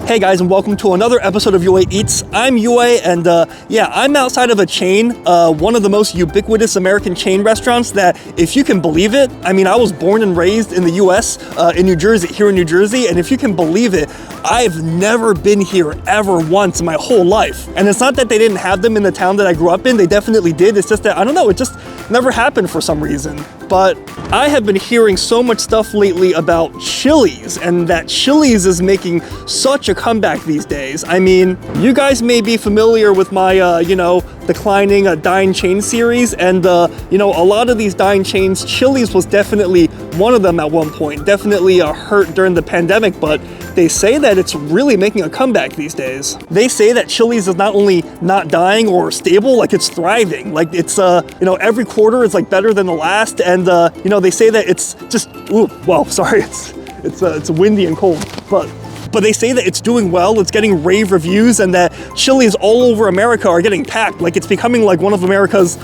Hey guys, and welcome to another episode of Yue Eats. I'm Yue, and yeah, I'm outside of a chain, one of the most ubiquitous American chain restaurants that, if you can believe it, I mean, I was born and raised in the US, in New Jersey, and if you can believe it, I've never been here ever once in my whole life. And it's not that they didn't have them in the town that I grew up in, they definitely did, it's just that, I don't know, it just never happened for some reason. But I have been hearing so much stuff lately about Chili's, and that Chili's is making such a comeback these days. I mean, you guys may be familiar with my, declining dying chain series, and a lot of these dying chains, Chili's was definitely one of them at one point. Definitely hurt during the pandemic, but they say that it's really making a comeback these days. They say that Chili's is not only not dying or stable, like it's thriving. Like it's, every quarter is like better than the last, and they say that it's just, it's windy and cold, but they say that it's doing well, it's getting rave reviews, and that Chili's all over America are getting packed. Like it's becoming like one of America's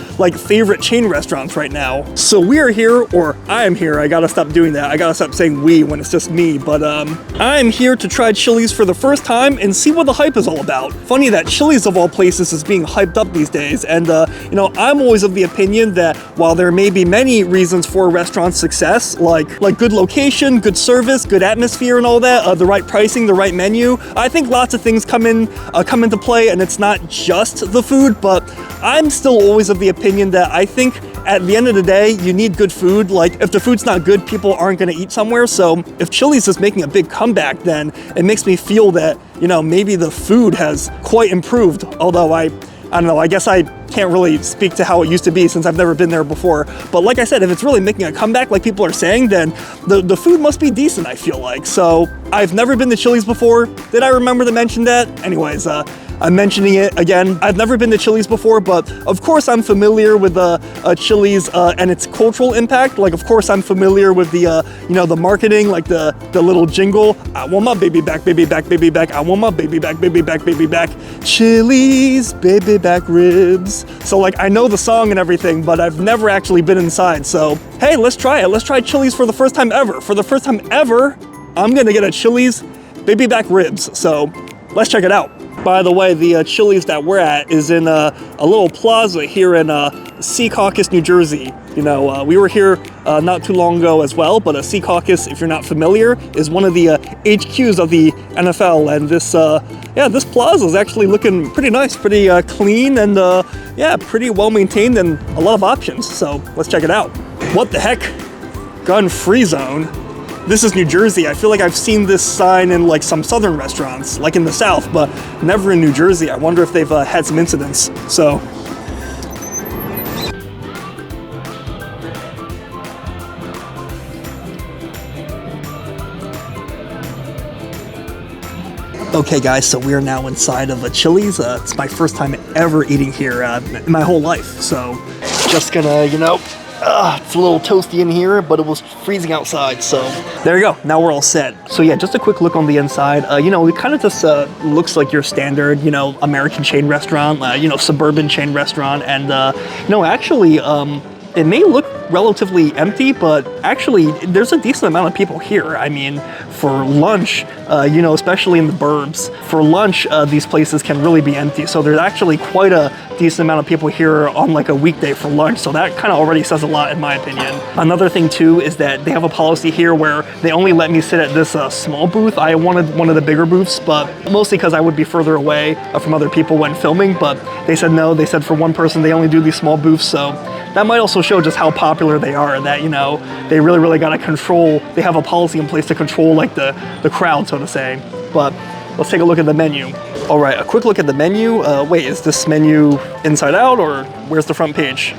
favorite chain restaurants right now. So we are here, or I am here, I gotta stop doing that. I gotta stop saying we when it's just me, but I'm here to try Chili's for the first time and see what the hype is all about. Funny that Chili's of all places is being hyped up these days, and I'm always of the opinion that while there may be many reasons for a restaurant's success, like good location, good service, good atmosphere and all that, the right pricing, the right menu, I think lots of things come into play, and it's not just the food, but I'm still always of the opinion that I think at the end of the day, you need good food. Like if the food's not good, people aren't gonna eat somewhere. So if Chili's is making a big comeback, then it makes me feel that, maybe the food has quite improved. Although I don't know, I guess I can't really speak to how it used to be since I've never been there before. But like I said, if it's really making a comeback like people are saying, then the food must be decent, I feel like. So I've never been to Chili's before. Did I remember to mention that? Anyways, I'm mentioning it again. I've never been to Chili's before, but of course I'm familiar with Chili's and its cultural impact. Like, of course I'm familiar with the marketing, like the little jingle. I want my baby back, baby back, baby back. I want my baby back, baby back, baby back. Chili's baby back ribs. So I know the song and everything, but I've never actually been inside. So hey, let's try it. Let's try Chili's for the first time ever. For the first time ever, I'm gonna get a Chili's baby back ribs. So let's check it out. By the way, the Chili's that we're at is in a little plaza here in Secaucus, New Jersey. We were here not too long ago as well, but Secaucus, if you're not familiar, is one of the HQs of the NFL, and this plaza is actually looking pretty nice, pretty clean, and pretty well maintained, and a lot of options. So let's check it out. What the heck? Gun-free zone? This is New Jersey. I feel like I've seen this sign in some southern restaurants, like in the South, but never in New Jersey. I wonder if they've had some incidents. So. Okay guys, so we are now inside of a Chili's. It's my first time ever eating here in my whole life. So just gonna, it's a little toasty in here, but it was freezing outside, so there you go. Now we're all set. So yeah, just a quick look on the inside. It kind of just looks like your standard, American chain restaurant, suburban chain restaurant, and actually, it may look relatively empty, but actually there's a decent amount of people here. I mean, for lunch, especially in the burbs, for lunch, these places can really be empty. So there's actually quite a decent amount of people here on a weekday for lunch. So that kind of already says a lot in my opinion. Another thing too is that they have a policy here where they only let me sit at this small booth. I wanted one of the bigger booths, but mostly because I would be further away from other people when filming, but they said no. They said for one person, they only do these small booths. So that might also show just how popular they are, that, they really got to control, they have a policy in place to control the crowd, so to say. But let's take a look at the menu. All right, a quick look at the menu. Wait, is this menu inside out, or where's the front page?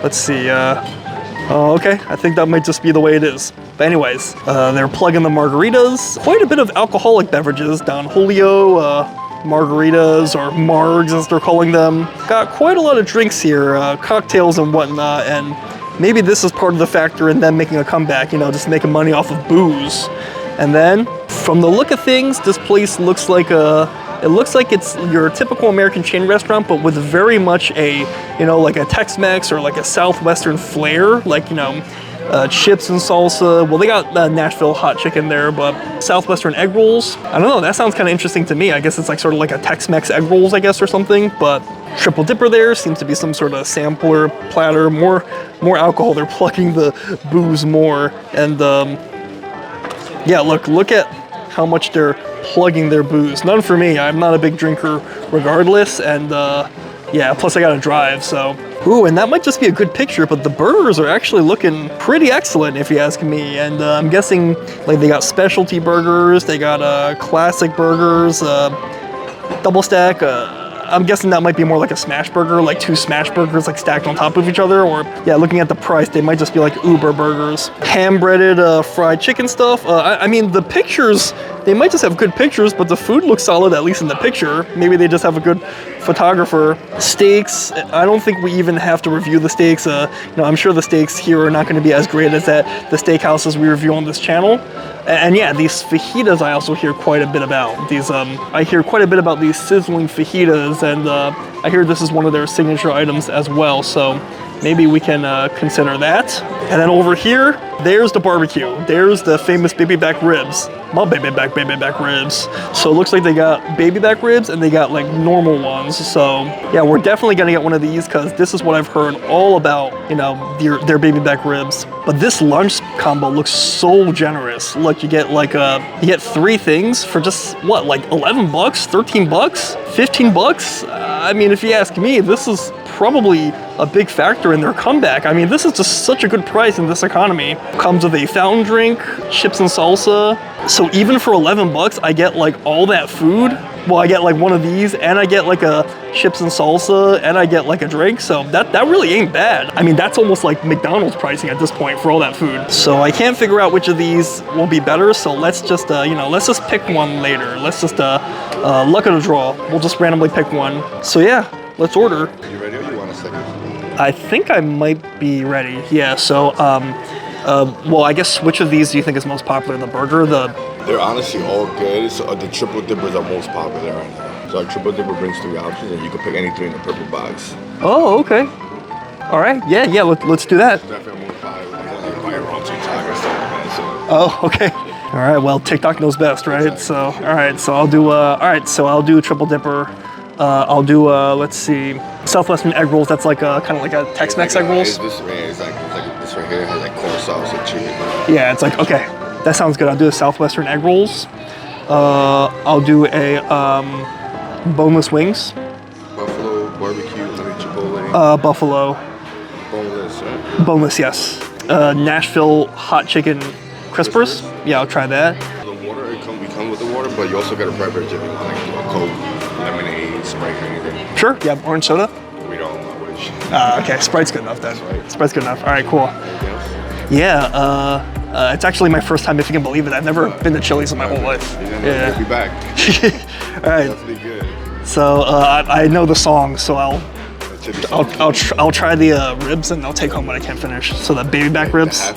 Let's see. Okay, I think that might just be the way it is. But anyways, they're plugging the margaritas. Quite a bit of alcoholic beverages. Don Julio, margaritas, or margs as they're calling them. Got quite a lot of drinks here, cocktails and whatnot, and maybe this is part of the factor in them making a comeback, just making money off of booze. And then, from the look of things, this place looks like it's your typical American chain restaurant, but with very much a, like a Tex-Mex or like a Southwestern flair. chips and salsa. Well, they got Nashville hot chicken there, but Southwestern egg rolls. I don't know, that sounds kind of interesting to me. I guess it's like sort of like a Tex-Mex egg rolls, I guess, or something, but triple dipper there seems to be some sort of sampler platter, more alcohol. They're plucking the booze more, and yeah, look at how much they're plugging their booze. None for me. I'm not a big drinker regardless, and yeah, plus I gotta drive, so. Ooh, and that might just be a good picture, but the burgers are actually looking pretty excellent if you ask me. And I'm guessing like they got specialty burgers, they got classic burgers, double stack. I'm guessing that might be more like a smash burger, like 2 smash burgers like stacked on top of each other, or yeah, looking at the price, they might just be like Uber burgers. Hand-breaded fried chicken stuff. I mean, the pictures, they might just have good pictures, but the food looks solid, at least in the picture. Maybe they just have a good photographer. Steaks, I don't think we even have to review the steaks. You know, I'm sure the steaks here are not going to be as great as at the steakhouses we review on this channel. And yeah, these fajitas I also hear quite a bit about. These I hear quite a bit about these sizzling fajitas, and I hear this is one of their signature items as well. So maybe we can consider that. And then over here, there's the barbecue. There's the famous baby back ribs. My baby back ribs. So it looks like they got baby back ribs and they got like normal ones. So yeah, we're definitely gonna get one of these because this is what I've heard all about, you know, their baby back ribs. But this lunch combo looks so generous. Look, you get like you get 3 things for just what, like 11 bucks, 13 bucks, 15 bucks? I mean, if you ask me, this is probably a big factor in their comeback. I mean, this is just such a good price in this economy. Comes with a fountain drink, chips and salsa. So even for 11 bucks, I get like all that food. Well, I get like one of these, and I get like a chips and salsa, and I get like a drink. So that really ain't bad. I mean, that's almost like McDonald's pricing at this point for all that food. So I can't figure out which of these will be better. So let's just, you know, let's just pick one later. Let's just luck of the draw. We'll just randomly pick one. So yeah, let's order. You ready, or you want a second? I think I might be ready. Yeah. So well, I guess which of these do you think is most popular? The burger, They're honestly all good. So the triple dippers are most popular right now. So our triple dipper brings 3 options, and you can pick any 3 in the purple box. Oh, okay. All right. Yeah. Let's do that. Definitely most popular. Like viral on TikTok or something like that. So. Oh, okay. All right. Well, TikTok knows best, right? Exactly. So, all right. So I'll do. All right. So I'll do triple dipper. I'll do. Let's see. Southwestern egg rolls. That's like kind of like a Tex-Mex egg rolls. It's like this right here has like corn sauce and chicken. Yeah. It's like okay. That sounds good. I'll do a Southwestern egg rolls. I'll do a boneless wings. Buffalo barbecue, honey chipotle. Buffalo. Boneless, right? Boneless, yes. Nashville hot chicken crispers. Yeah, I'll try that. The water, we come with the water, but you also got a beverage if you want, like a Coke, lemonade, Sprite, or anything. Sure. Yeah, orange soda. We don't. I wish. Okay, Sprite's good enough then. Sprite's good enough. All right, cool. Anything else? Yeah. It's actually my first time, if you can believe it. I've never been to Chili's in my whole life. Yeah. We'll be back. All right. Definitely good. So I know the song, so I'll try the ribs and I'll take home what I can't finish. So the baby back ribs.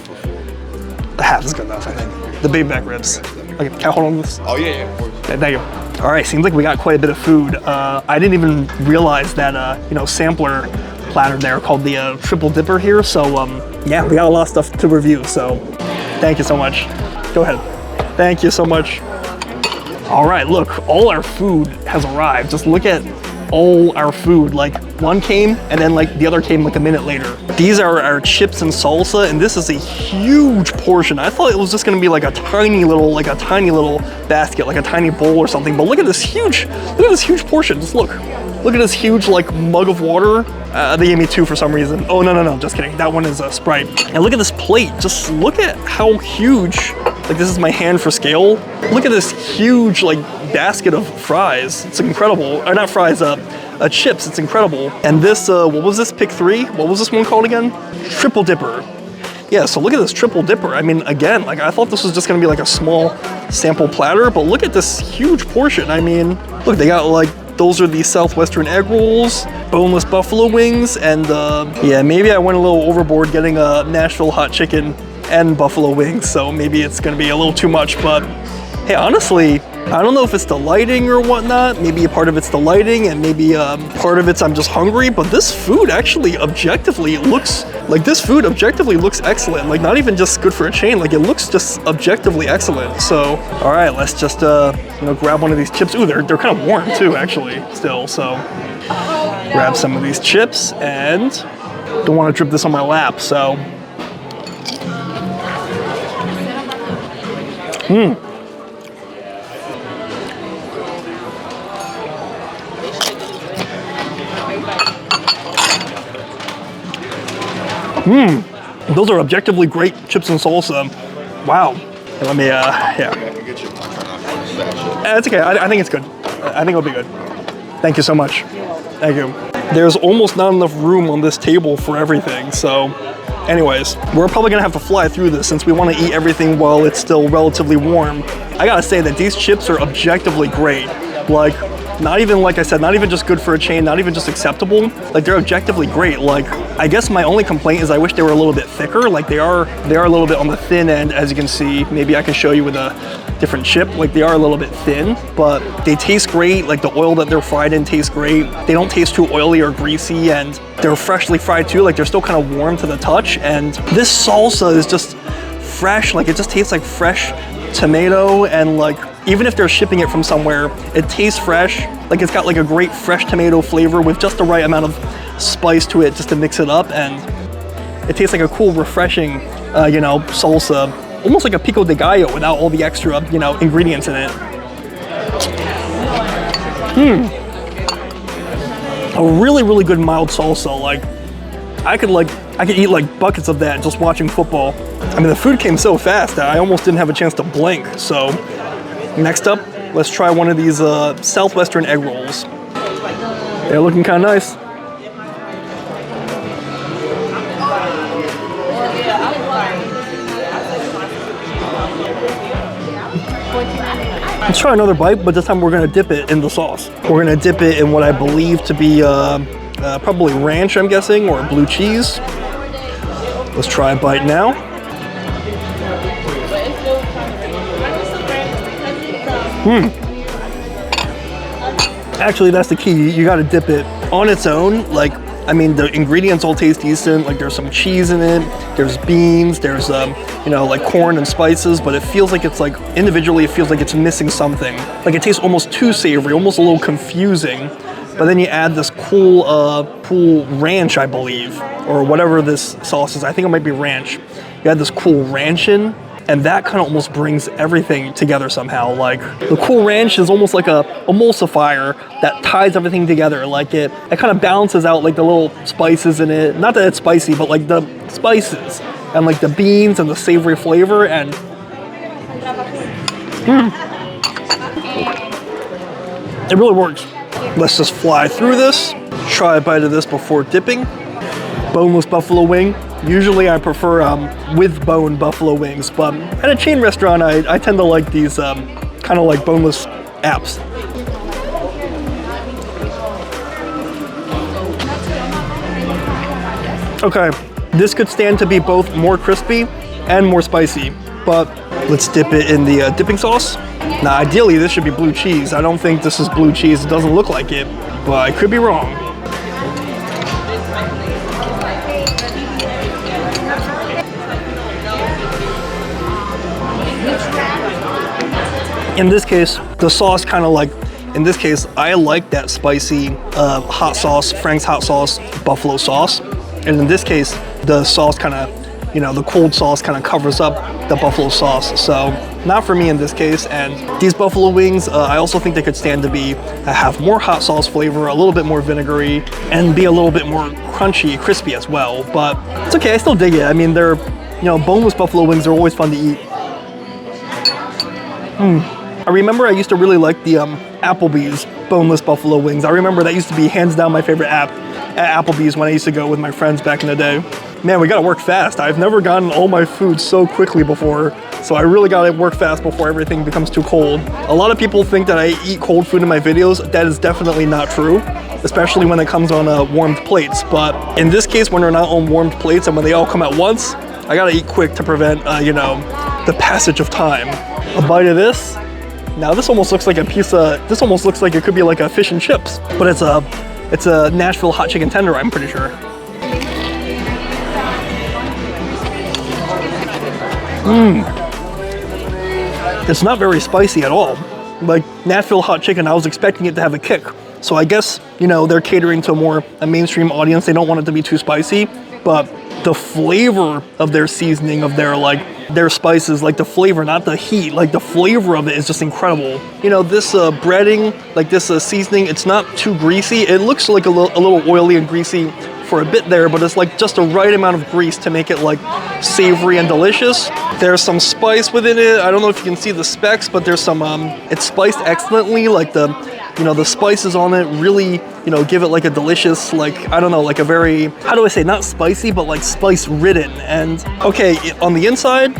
The half is good enough, I think. The baby back ribs. Okay, can I hold on to this? Oh yeah, of course. Yeah, thank you. All right, seems like we got quite a bit of food. I didn't even realize that you know, sampler platter there called the triple dipper here. So yeah, we got a lot of stuff to review. So thank you so much. Go ahead. Thank you so much. All right, look, all our food has arrived. Just look at all our food. Like one came and then like the other came like a minute later. These are our chips and salsa, and this is a huge portion. I thought it was just gonna be like a tiny little basket, like a tiny bowl or something. But look at this huge portion. Just look at this huge like mug of water. They gave me 2 for some reason. Oh no, just kidding. That one is a Sprite. And look at this plate. Just look at how huge. Like this is my hand for scale. Look at this huge like basket of fries. It's incredible. Or not fries, chips. It's incredible. And this, what was this? Pick 3? What was this one called again? Triple dipper. Yeah, so look at this triple dipper. I mean, again, like I thought this was just gonna be like a small sample platter, but look at this huge portion. I mean, look, they got like, those are the Southwestern egg rolls, boneless buffalo wings, and yeah, maybe I went a little overboard getting a Nashville hot chicken and buffalo wings, so maybe it's gonna be a little too much, but Hey, honestly, I don't know if it's the lighting or whatnot. Maybe a part of it's the lighting and maybe part of it's I'm just hungry, but this food actually objectively looks excellent. Like not even just good for a chain, like it looks just objectively excellent. So, all right, let's just, you know, grab one of these chips. Ooh, they're kind of warm too, actually, still. So grab some of these chips and don't want to drip this on my lap, so. Those are objectively great chips and salsa. Wow. Okay, let me, yeah. It's okay, I think it's good. I think it'll be good. Thank you so much. Thank you. There's almost not enough room on this table for everything, so anyways, we're probably gonna have to fly through this since we wanna eat everything while it's still relatively warm. I gotta say that these chips are objectively great. Like, not even, like I said, not even just good for a chain, not even just acceptable. Like, they're objectively great. Like, I guess my only complaint is I wish they were a little bit thicker. Like, they are a little bit on the thin end, as you can see. Maybe I can show you with a different chip. Like, they are a little bit thin, but they taste great. Like, the oil that they're fried in tastes great. They don't taste too oily or greasy, and they're freshly fried too. Like, they're still kind of warm to the touch. And this salsa is just fresh. Like, it just tastes like fresh tomato, and like, even if they're shipping it from somewhere, it tastes fresh. Like it's got like a great fresh tomato flavor with just the right amount of spice to it just to mix it up, and it tastes like a cool, refreshing, you know, salsa. Almost like a pico de gallo without all the extra, you know, ingredients in it. A really, really good mild salsa. Like, I could eat like buckets of that just watching football. I mean, the food came so fast that I almost didn't have a chance to blink. So next up, let's try one of these Southwestern egg rolls. They're looking kind of nice. Let's try another bite, but this time we're gonna dip it in the sauce. We're gonna dip it in what I believe to be probably ranch, I'm guessing, or blue cheese. Let's try a bite now. Actually, that's the key. You gotta dip it on its own. Like, I mean, the ingredients all taste decent. Like, there's some cheese in it, there's beans, there's, you know, like corn and spices, but it feels like it's like, individually, it feels like it's missing something. Like, it tastes almost too savory, almost a little confusing. But then you add this cool ranch, I believe, or whatever this sauce is. I think it might be ranch. You add this cool ranch in, and that kind of almost brings everything together somehow. Like, the cool ranch is almost like a emulsifier that ties everything together. Like, it kind of balances out like the little spices in it. Not that it's spicy, but like the spices and like the beans and the savory flavor, and it really works. Let's just fly through this. Try a bite of this before dipping. Boneless buffalo wing. Usually I prefer with bone buffalo wings, but at a chain restaurant, I tend to like these kind of like boneless apps. Okay, this could stand to be both more crispy and more spicy, but let's dip it in the dipping sauce. Now, ideally, this should be blue cheese. I don't think this is blue cheese. It doesn't look like it, but I could be wrong. In this case, the sauce kind of like, in this case, I like that spicy hot sauce, Frank's hot sauce, buffalo sauce. And in this case, the sauce kind of, you know, the cold sauce kind of covers up the buffalo sauce. So not for me in this case. And these buffalo wings, I also think they could stand to be, have more hot sauce flavor, a little bit more vinegary, and be a little bit more crunchy, crispy as well. But it's okay, I still dig it. I mean, they're, you know, boneless buffalo wings are always fun to eat. I remember I used to really like the Applebee's boneless buffalo wings. I remember that used to be hands down my favorite app at Applebee's when I used to go with my friends back in the day. Man, we gotta work fast. I've never gotten all my food so quickly before, so I really gotta work fast before everything becomes too cold. A lot of people think that I eat cold food in my videos. That is definitely not true, especially when it comes on warmed plates. But in this case, when they're not on warmed plates and when they all come at once, I gotta eat quick to prevent, you know, the passage of time. A bite of this, Now this almost looks like a piece of, this almost looks like it could be like a fish and chips, but it's a Nashville hot chicken tender, I'm pretty sure. It's not very spicy at all. Like Nashville hot chicken, I was expecting it to have a kick. So I guess, you know, they're catering to a mainstream audience. They don't want it to be too spicy, but the flavor of their seasoning, of their spices, like the flavor, not the heat, like the flavor of it is just incredible. You know, this breading, like this seasoning, it's not too greasy. It looks like a little oily and greasy for a bit there, but it's like just the right amount of grease to make it like savory and delicious. There's some spice within it. I don't know if you can see the specks, but there's some, it's spiced excellently. Like the spices on it really, you know, give it like a delicious, like, I don't know, like a very, how do I say, not spicy, but like spice ridden. And okay, on the inside,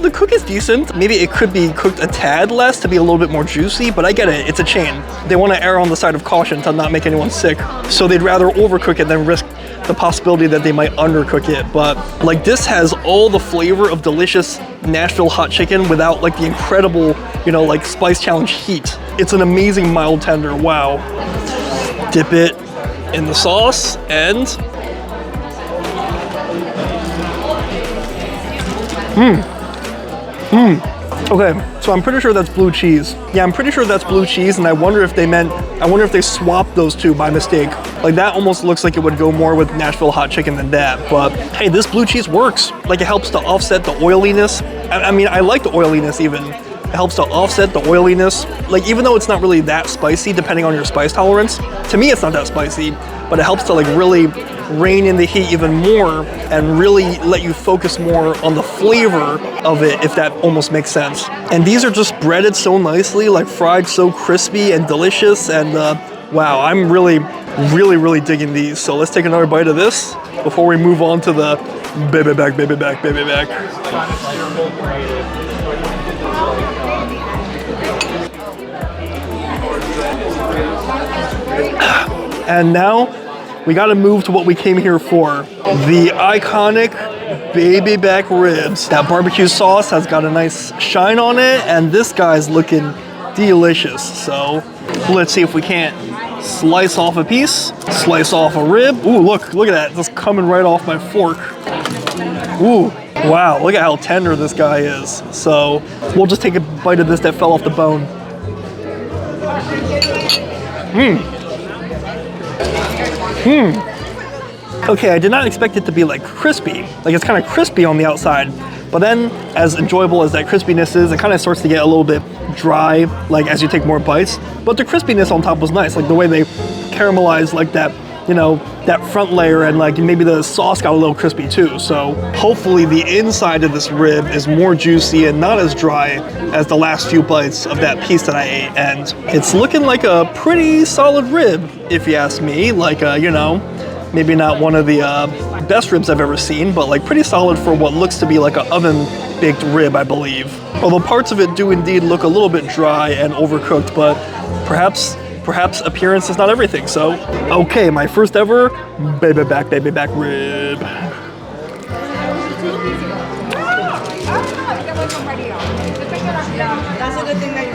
the cook is decent. Maybe it could be cooked a tad less to be a little bit more juicy, but I get it, it's a chain. They want to err on the side of caution to not make anyone sick. So they'd rather overcook it than risk the possibility that they might undercook it. But like this has all the flavor of delicious Nashville hot chicken without like the incredible, you know, like spice challenge heat. It's an amazing mild tender, wow. Dip it in the sauce and Okay, so I'm pretty sure that's blue cheese. Yeah, I'm pretty sure that's blue cheese, and I wonder if they swapped those two by mistake. Like that almost looks like it would go more with Nashville hot chicken than that, but hey, this blue cheese works. Like it helps to offset the oiliness. I mean, I like the oiliness even. It helps to offset the oiliness. Like even though it's not really that spicy, depending on your spice tolerance, to me it's not that spicy, but it helps to like really rein in the heat even more and really let you focus more on the flavor of it, if that almost makes sense. And these are just breaded so nicely, like fried so crispy and delicious, and wow, I'm really digging these. So let's take another bite of this before we move on to the baby back. And now we gotta move to what we came here for. The iconic baby back ribs. That barbecue sauce has got a nice shine on it, and this guy's looking delicious. So let's see if we can't slice off a piece, slice off a rib. Ooh, look at that, just coming right off my fork. Ooh, wow, look at how tender this guy is. So we'll just take a bite of this that fell off the bone. Okay, I did not expect it to be like crispy. Like it's kind of crispy on the outside, but then as enjoyable as that crispiness is, it kind of starts to get a little bit dry, like as you take more bites. But the crispiness on top was nice, like the way they caramelized like that, you know, that front layer, and like maybe the sauce got a little crispy too. So hopefully the inside of this rib is more juicy and not as dry as the last few bites of that piece that I ate. And it's looking like a pretty solid rib, if you ask me. Like, you know, maybe not one of the best ribs I've ever seen, but like pretty solid for what looks to be like an oven baked rib, I believe. Although parts of it do indeed look a little bit dry and overcooked, but perhaps appearance is not everything. So, okay, my first ever baby back rib. That's a good thing that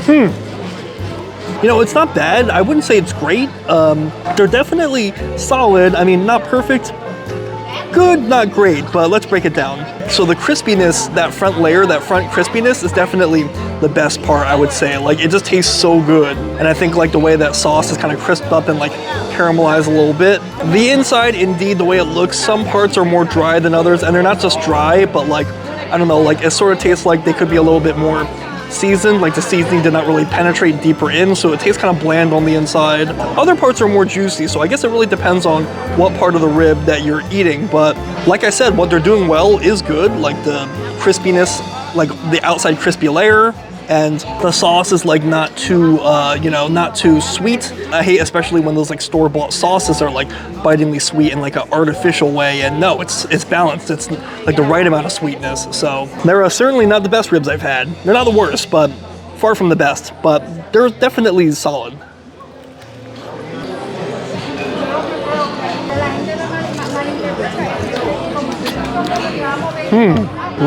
You know, it's not bad. I wouldn't say it's great. They're definitely solid. I mean, not perfect. Good, not great, but let's break it down. So the crispiness, that front layer, that front crispiness is definitely the best part, I would say. Like, it just tastes so good. And I think like the way that sauce is kind of crisped up and like caramelized a little bit. The inside, indeed, the way it looks, some parts are more dry than others, and they're not just dry, but like, I don't know, like it sort of tastes like they could be a little bit more seasoned, like the seasoning did not really penetrate deeper in, so it tastes kind of bland on the inside. Other parts are more juicy, so I guess it really depends on what part of the rib that you're eating. But like I said, what they're doing well is good, like the crispiness, like the outside crispy layer, and the sauce is like not too, you know, not too sweet. I hate especially when those like store-bought sauces are like bitingly sweet in like an artificial way, and no, it's balanced. It's like the right amount of sweetness. So they're certainly not the best ribs I've had. They're not the worst, but far from the best, but they're definitely solid.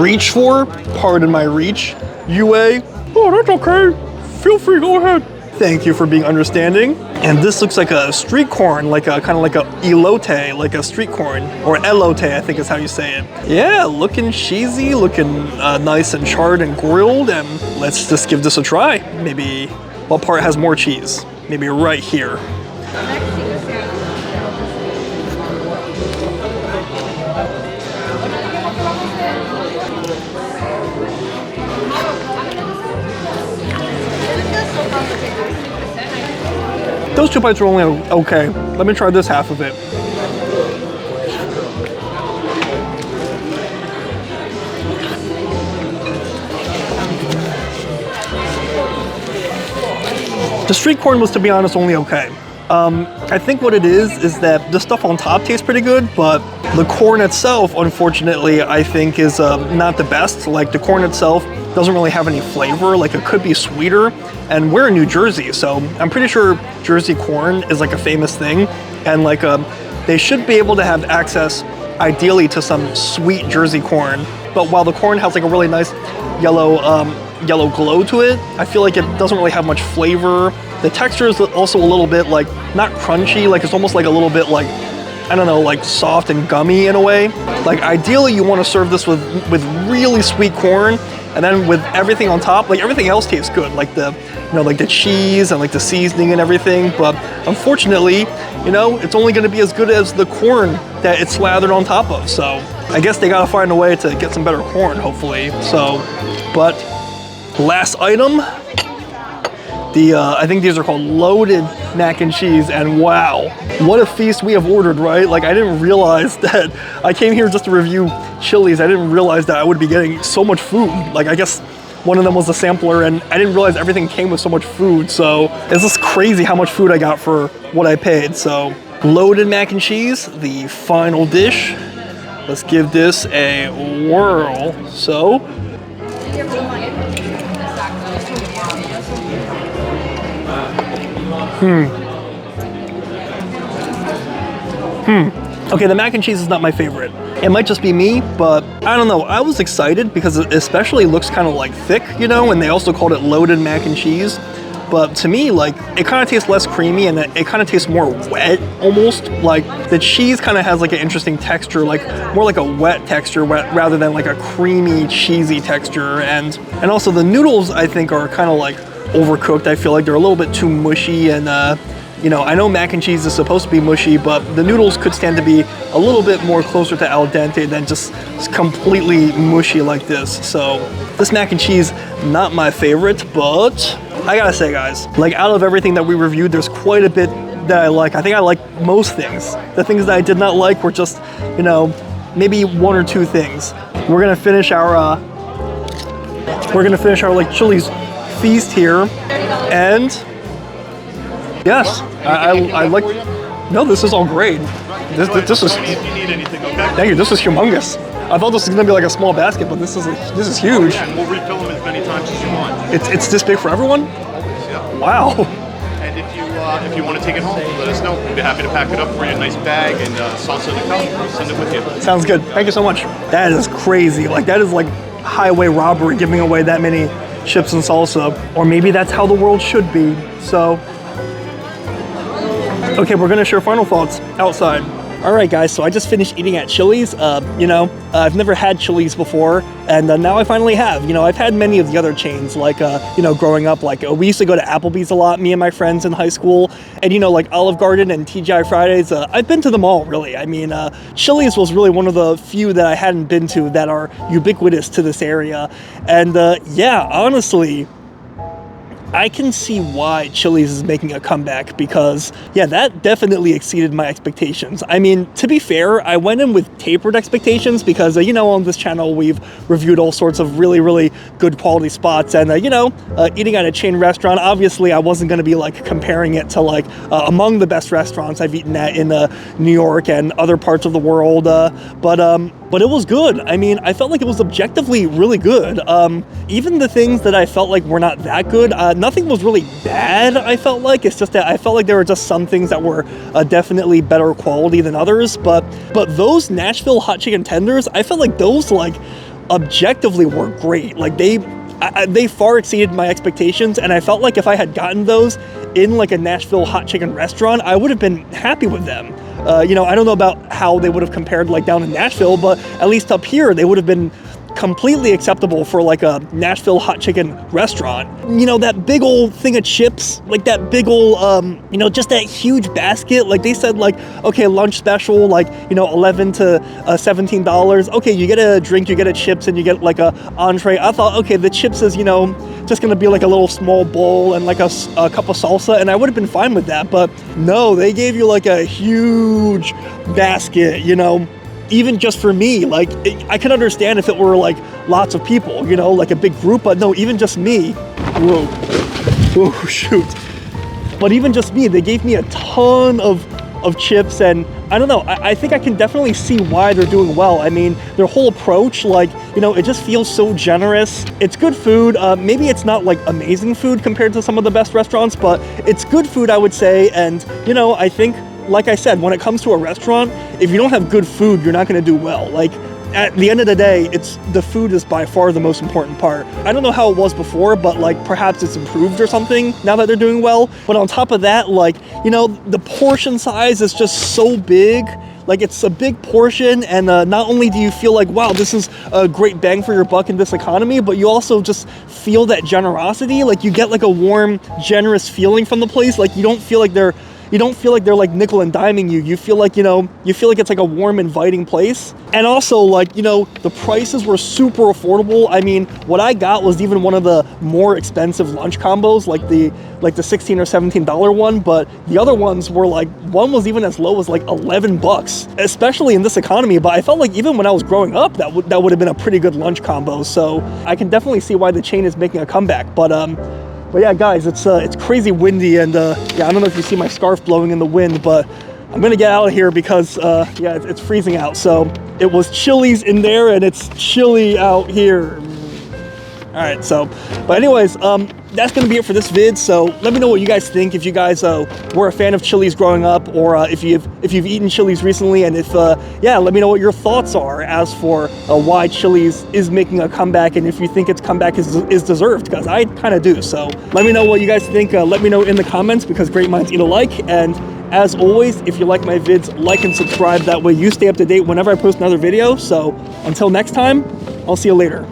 Reach for, pardon my reach. UA, oh, that's okay. Feel free, go ahead. Thank you for being understanding. And this looks like a street corn, like a kind of like a elote, like a street corn, or elote, I think is how you say it. Yeah, looking cheesy, looking nice and charred and grilled. And let's just give this a try. Maybe what part has more cheese? Maybe right here. Those 2 bites are only okay. Let me try this half of it. The street corn was, to be honest, only okay. I think what it is that the stuff on top tastes pretty good, but the corn itself, unfortunately, I think is not the best. Like, the corn itself doesn't really have any flavor. Like, it could be sweeter. And we're in New Jersey, so I'm pretty sure Jersey corn is like a famous thing. And like, they should be able to have access, ideally, to some sweet Jersey corn. But while the corn has like a really nice yellow glow to it, I feel like it doesn't really have much flavor. The texture is also a little bit like, not crunchy, like it's almost like a little bit like, I don't know, like soft and gummy in a way. Like, ideally you want to serve this with really sweet corn, and then with everything on top, like everything else tastes good, like the, you know, like the cheese and like the seasoning and everything. But unfortunately, you know, it's only going to be as good as the corn that it's slathered on top of. So I guess they got to find a way to get some better corn, hopefully. So, but last item, I think these are called loaded mac and cheese, and wow, what a feast we have ordered, right? Like, I didn't realize that I came here just to review Chili's. I didn't realize that I would be getting so much food. Like, I guess one of them was a sampler, and I didn't realize everything came with so much food. So it's just crazy how much food I got for what I paid. So loaded mac and cheese, the final dish. Let's give this a whirl. So okay, the mac and cheese is not my favorite. It might just be me, but I don't know. I was excited because it especially looks kind of like thick, you know, and they also called it loaded mac and cheese. But to me, like, it kind of tastes less creamy, and it kind of tastes more wet, almost. Like, the cheese kind of has like an interesting texture, like more like a wet texture rather than like a creamy, cheesy texture. And also the noodles, I think, are kind of like overcooked. I feel like they're a little bit too mushy, and you know, I know mac and cheese is supposed to be mushy, but the noodles could stand to be a little bit more closer to al dente than just completely mushy like this. So this mac and cheese, not my favorite, but I gotta say, guys, like, out of everything that we reviewed, there's quite a bit that I like. I think I like most things. The things that I did not like were just, you know, maybe 1 or 2 things. We're gonna finish our like Chili's feast here, and yes, I like. No, this is all great. This is. If you need anything, okay? Thank you. This is humongous. I thought this was gonna be like a small basket, but this is huge. Yeah, and we'll refill them as many times as you want. It's this big for everyone? Yeah. Wow. And if you want to take it home, let us know. We'll be happy to pack it up for you, a nice bag and salsa in the cup. We'll send it with you. Sounds good. Thank you so much. That is crazy. Like, that is like highway robbery, giving away that many chips and salsa. Or maybe that's how the world should be. So, okay, we're gonna share final thoughts outside. All right, guys, so I just finished eating at Chili's. You know, I've never had Chili's before, and now I finally have. You know, I've had many of the other chains, like, you know, growing up, like, we used to go to Applebee's a lot, me and my friends in high school, and, you know, like Olive Garden and TGI Fridays. I've been to them all, really. I mean, Chili's was really one of the few that I hadn't been to that are ubiquitous to this area. And, yeah, honestly, I can see why Chili's is making a comeback, because, yeah, that definitely exceeded my expectations. I mean, to be fair, I went in with tapered expectations because, you know, on this channel, we've reviewed all sorts of really, really good quality spots. And, you know, eating at a chain restaurant, obviously, I wasn't going to be, like, comparing it to, like, among the best restaurants I've eaten at in New York and other parts of the world. But but it was good. I mean, I felt like it was objectively really good. Even the things that I felt like were not that good, nothing was really bad, I felt like. It's just that I felt like there were just some things that were definitely better quality than others. But those Nashville hot chicken tenders, I felt like those like objectively were great. Like they far exceeded my expectations, and I felt like if I had gotten those in like a Nashville hot chicken restaurant, I would have been happy with them. You know, I don't know about how they would have compared like down in Nashville, but at least up here, they would have been completely acceptable for like a Nashville hot chicken restaurant. You know, that big old thing of chips, like that big old, you know, just that huge basket. Like they said like, okay, lunch special, like, you know, $11 to $17. Okay, you get a drink, you get a chips, and you get like a entree. I thought, okay, the chips is, you know, just gonna be like a little small bowl and like a cup of salsa, and I would have been fine with that. But no, they gave you like a huge basket, you know, even just for me. Like I could understand if it were like lots of people, you know, like a big group, but no, even just me. Whoa, shoot. But even just me, they gave me a ton of chips, and I don't know, I think I can definitely see why they're doing well. I mean, their whole approach, like, you know, it just feels so generous. It's good food. Maybe it's not like amazing food compared to some of the best restaurants, but it's good food, I would say. And, you know, I think, like I said, when it comes to a restaurant, if you don't have good food, you're not going to do well. Like, at the end of the day, the food is by far the most important part. I don't know how it was before, but like perhaps it's improved or something now that they're doing well. But on top of that, like, you know, the portion size is just so big. Like, it's a big portion, and not only do you feel like, wow, this is a great bang for your buck in this economy, but you also just feel that generosity. Like, you get like a warm, generous feeling from the place. Like, you don't feel like they're like nickel and diming you. You feel like, you know, it's like a warm, inviting place. And also, like, you know, the prices were super affordable. I mean, what I got was even one of the more expensive lunch combos, like the $16 or $17 one, but the other ones were like, one was even as low as like $11, especially in this economy. But I felt like even when I was growing up, that would have been a pretty good lunch combo. So I can definitely see why the chain is making a comeback. But yeah, guys, it's crazy windy, and yeah, I don't know if you see my scarf blowing in the wind, but I'm gonna get out of here because yeah, it's freezing out. So it was Chili's in there, and it's chilly out here. All right, so, but anyways, that's gonna be it for this vid. So let me know what you guys think. If you guys were a fan of Chili's growing up, or if you've eaten Chili's recently, and if yeah, let me know what your thoughts are as for why Chili's is making a comeback, and if you think its comeback is deserved, because I kind of do. So let me know what you guys think. Let me know in the comments, because great minds eat alike. And as always, if you like my vids, like and subscribe. That way you stay up to date whenever I post another video. So until next time, I'll see you later.